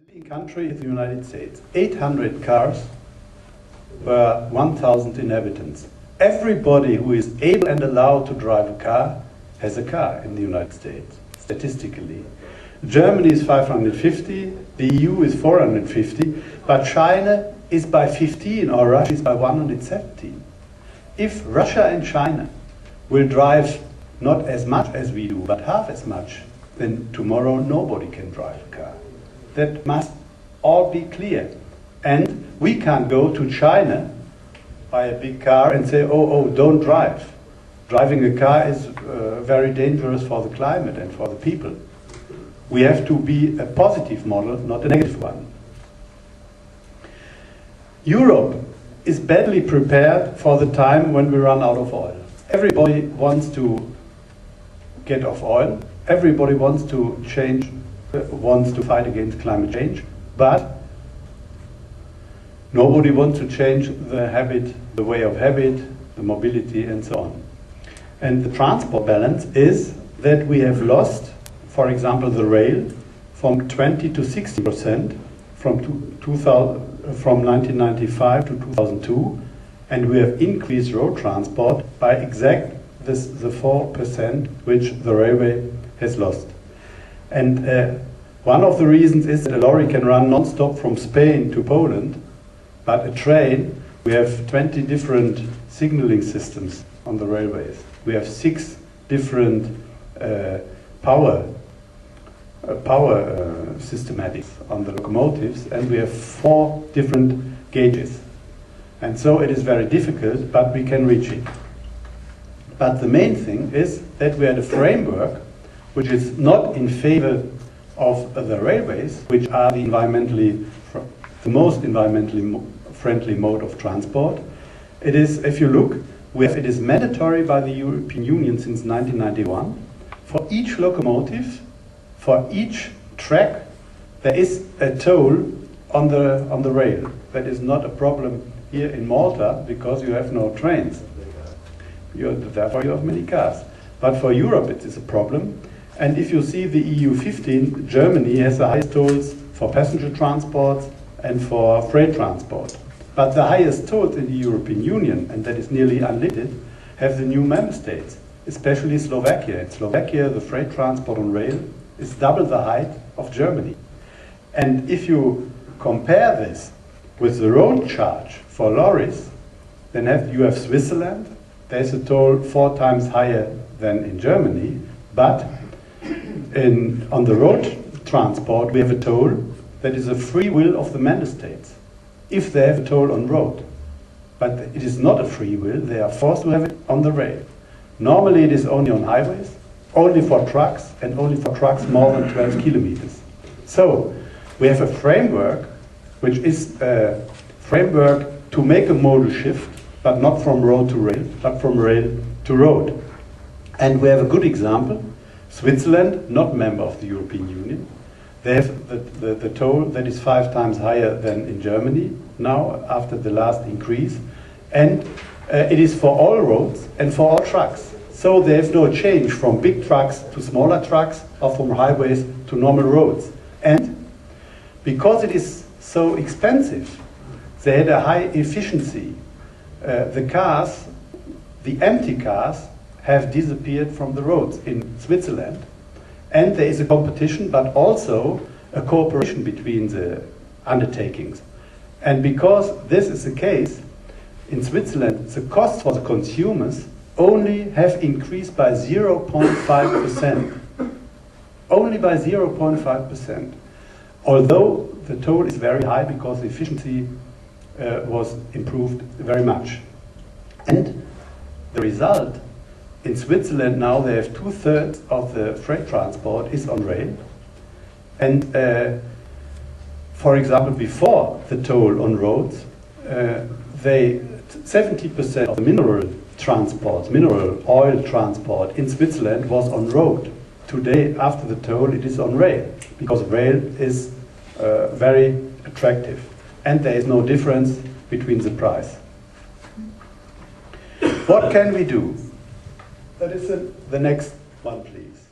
European country is the United States. 800 cars per 1,000 inhabitants. Everybody who is able and allowed to drive a car has a car in the United States, statistically. Germany is 550, the EU is 450, but China is by 15 or Russia is by 117. If Russia and China will drive not as much as we do, but half as much, then tomorrow nobody can drive a car. That must all be clear. And we can't go to China, buy a big car and say, oh, don't drive. Driving a car is very dangerous for the climate and for the people. We have to be a positive model, not a negative one. Europe is badly prepared for the time when we run out of oil. Everybody wants to get off oil. Everybody wants to change, wants to fight against climate change, but nobody wants to change the habit, the way of habit, the mobility, and so on. And the transport balance is that we have lost, for example, the rail from 20 to 60% from 1995 to 2002, and we have increased road transport by exact the 4% which the railway has lost. And one of the reasons is that a lorry can run non-stop from Spain to Poland, but a train, we have 20 different signaling systems on the railways. We have 6 different power systematics on the locomotives, and we have 4 different gauges. And so it is very difficult, but we can reach it. But the main thing is that we had a framework which is not in favor of the railways, which are the most environmentally friendly mode of transport. It is, if you look, it is mandatory by the European Union since 1991. For each locomotive, for each track, there is a toll on the rail. That is not a problem here in Malta because you have no trains. Therefore you have many cars. But for Europe it is a problem. And if you see the EU 15, Germany has the highest tolls for passenger transport and for freight transport. But the highest tolls in the European Union, and that is nearly unlimited, have the new member states, especially Slovakia. In Slovakia, the freight transport on rail is double the height of Germany. And if you compare this with the road charge for lorries, then you have Switzerland. There's a toll 4 times higher than in Germany, but on the road transport we have a toll that is a free will of the member states if they have a toll on road. But it is not a free will, they are forced to have it on the rail. Normally it is only on highways, only for trucks, and only for trucks more than 12 kilometers. So we have a framework which is a framework to make a modal shift, but not from road to rail, but from rail to road. And we have a good example. Switzerland, not member of the European Union, they have the toll that is 5 times higher than in Germany now after the last increase, and it is for all roads and for all trucks. So there is no change from big trucks to smaller trucks or from highways to normal roads. And because it is so expensive, they had a high efficiency. The empty cars have disappeared from the roads in Switzerland. And there is a competition, but also a cooperation between the undertakings. And because this is the case, in Switzerland, the costs for the consumers only have increased by 0.5%. Only by 0.5%. Although the toll is very high because the efficiency was improved very much. And the result, in Switzerland now they have 2/3 of the freight transport is on rail. And for example, before the toll on roads, 70% of the mineral oil transport in Switzerland was on road. Today, after the toll, it is on rail, because rail is very attractive. And there is no difference between the price. What can we do? That is the next one, please.